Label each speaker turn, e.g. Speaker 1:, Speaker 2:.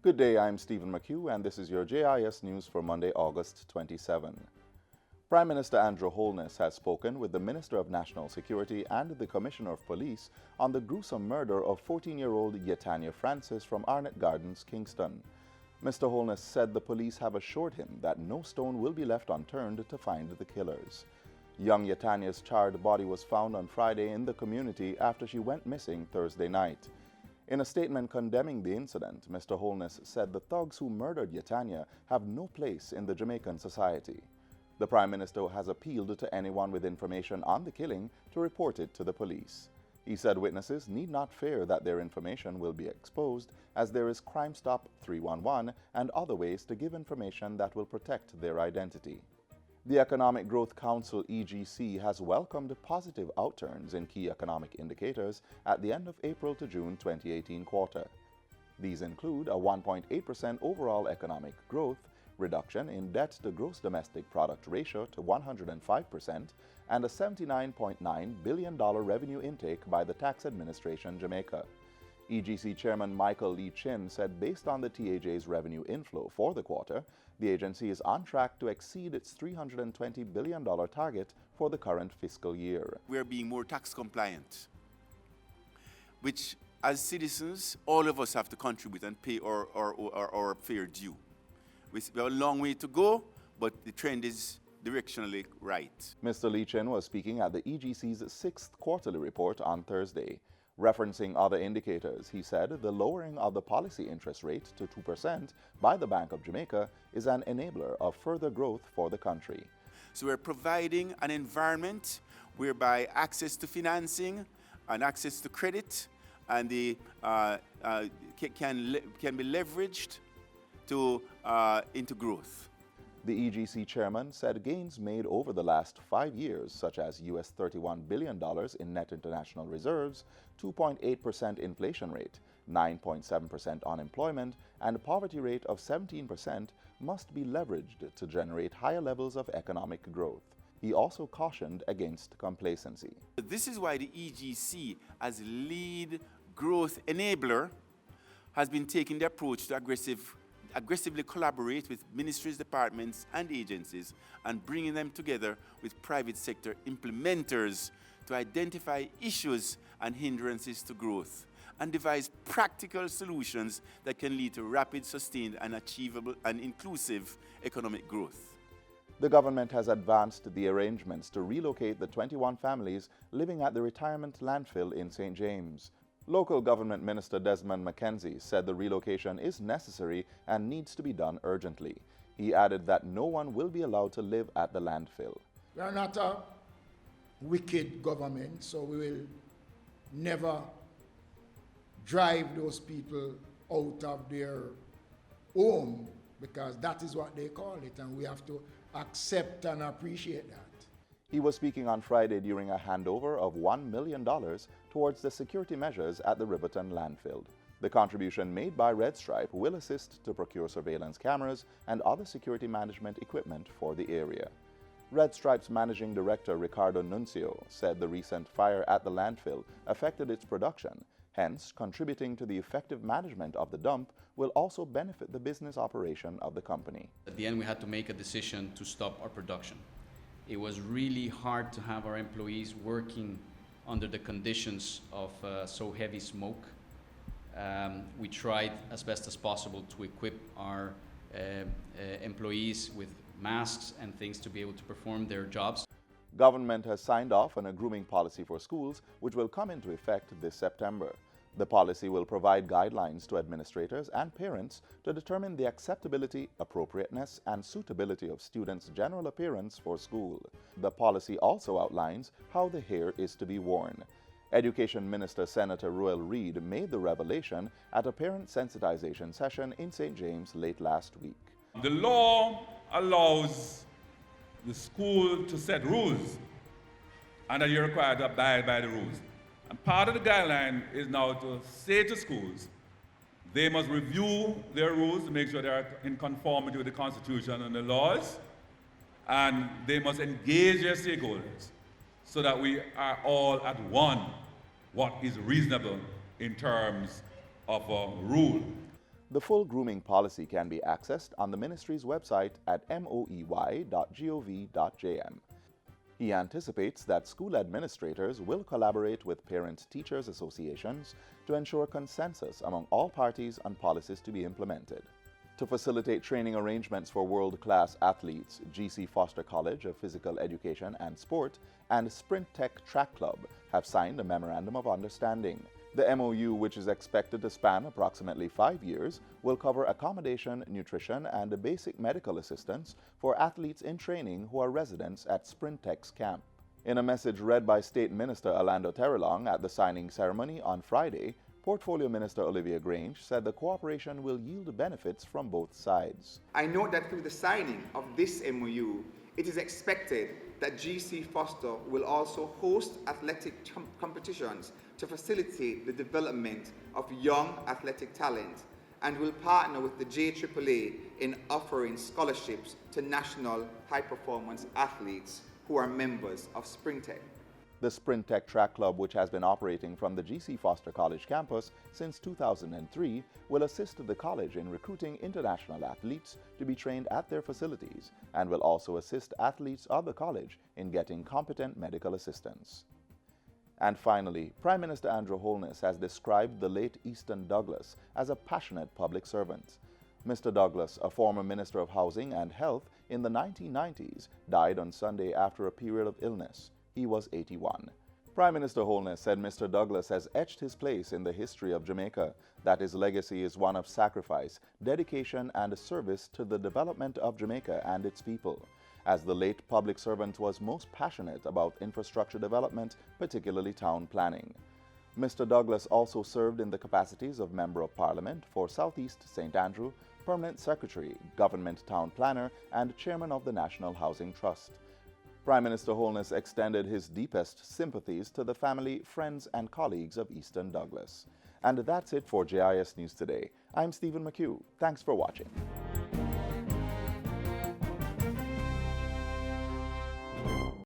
Speaker 1: Good day, I'm Stephen McHugh, and this is your JIS News for Monday, August 27. Prime Minister Andrew Holness has spoken with the Minister of National Security and the Commissioner of Police on the gruesome murder of 14-year-old Yetania Francis from Arnold Gardens, Kingston. Mr. Holness said the police have assured him that no stone will be left unturned to find the killers. Young Yetania's charred body was found on Friday in the community after she went missing Thursday night. In a statement condemning the incident, Mr. Holness said the thugs who murdered Yetania have no place in the Jamaican society. The Prime Minister has appealed to anyone with information on the killing to report it to the police. He said witnesses need not fear that their information will be exposed, as there is Crime Stop 311 and other ways to give information that will protect their identity. The Economic Growth Council EGC has welcomed positive outturns in key economic indicators at the end of April to June 2018 quarter. These include a 1.8% overall economic growth, reduction in debt to gross domestic product ratio to 105%, and a $79.9 billion revenue intake by the Tax Administration Jamaica. EGC Chairman Michael Lee Chin said based on the TAJ's revenue inflow for the quarter, the agency is on track to exceed its $320 billion target for the current fiscal year.
Speaker 2: We are being more tax compliant, which as citizens, all of us have to contribute and pay our fair due. We have a long way to go, but the trend is directionally right.
Speaker 1: Mr. Lee Chin was speaking at the EGC's sixth quarterly report on Thursday. Referencing other indicators, he said the lowering of the policy interest rate to 2% by the Bank of Jamaica is an enabler of further growth for the country.
Speaker 2: So we're providing an environment whereby access to financing and access to credit and can be leveraged into growth.
Speaker 1: The EGC chairman said gains made over the last 5 years, such as US $31 billion in net international reserves, 2.8% inflation rate, 9.7% unemployment, and a poverty rate of 17% must be leveraged to generate higher levels of economic growth. He also cautioned against complacency.
Speaker 2: This is why the EGC, as lead growth enabler, has been taking the approach to aggressively collaborate with ministries, departments, and agencies, and bringing them together with private sector implementers to identify issues and hindrances to growth, and devise practical solutions that can lead to rapid, sustained, and achievable and inclusive economic growth.
Speaker 1: The government has advanced the arrangements to relocate the 21 families living at the retirement landfill in St. James. Local Government Minister Desmond McKenzie said the relocation is necessary and needs to be done urgently. He added that no one will be allowed to live at the landfill.
Speaker 3: We are not a wicked government, so we will never drive those people out of their home, because that is what they call it, and we have to accept and appreciate that.
Speaker 1: He was speaking on Friday during a handover of $1 million towards the security measures at the Riverton landfill. The contribution made by Red Stripe will assist to procure surveillance cameras and other security management equipment for the area. Red Stripe's Managing Director Ricardo Nuncio said the recent fire at the landfill affected its production, hence contributing to the effective management of the dump will also benefit the business operation of the company.
Speaker 4: At the end, we had to make a decision to stop our production. It was really hard to have our employees working under the conditions of so heavy smoke. We tried as best as possible to equip our employees with masks and things to be able to perform their jobs.
Speaker 1: Government has signed off on a grooming policy for schools, which will come into effect this September. The policy will provide guidelines to administrators and parents to determine the acceptability, appropriateness, and suitability of students' general appearance for school. The policy also outlines how the hair is to be worn. Education Minister Senator Royal Reid made the revelation at a parent sensitization session in St. James late last week.
Speaker 5: The law allows the school to set rules, and that you're required to abide by the rules. And part of the guideline is now to say to schools, they must review their rules to make sure they are in conformity with the Constitution and the laws, and they must engage their stakeholders so that we are all at one what is reasonable in terms of a rule.
Speaker 1: The full grooming policy can be accessed on the ministry's website at moey.gov.jm. He anticipates that school administrators will collaborate with parent-teachers associations to ensure consensus among all parties on policies to be implemented. To facilitate training arrangements for world-class athletes, G.C. Foster College of Physical Education and Sport and Sprint Tech Track Club have signed a Memorandum of Understanding. The MOU, which is expected to span approximately 5 years, will cover accommodation, nutrition, and basic medical assistance for athletes in training who are residents at Sprint Tech's camp. In a message read by State Minister Orlando Terrelong at the signing ceremony on Friday, Portfolio Minister Olivia Grange said the cooperation will yield benefits from both sides.
Speaker 6: I note that through the signing of this MOU, it is expected that GC Foster will also host athletic competitions to facilitate the development of young athletic talent and will partner with the JAAA in offering scholarships to national high-performance athletes who are members of Springtech.
Speaker 1: The Sprint Tech Track Club, which has been operating from the G.C. Foster College campus since 2003, will assist the college in recruiting international athletes to be trained at their facilities and will also assist athletes of the college in getting competent medical assistance. And finally, Prime Minister Andrew Holness has described the late Easton Douglas as a passionate public servant. Mr. Douglas, a former Minister of Housing and Health in the 1990s, died on Sunday after a period of illness. He was 81. Prime Minister Holness said Mr. Douglas has etched his place in the history of Jamaica, that his legacy is one of sacrifice, dedication, and service to the development of Jamaica and its people. As the late public servant was most passionate about infrastructure development, particularly town planning. Mr. Douglas also served in the capacities of Member of Parliament for South East St. Andrew, Permanent Secretary, Government Town Planner, and Chairman of the National Housing Trust. Prime Minister Holness extended his deepest sympathies to the family, friends, and colleagues of Easton Douglas. And that's it for JIS News Today. I'm Stephen McHugh. Thanks for watching.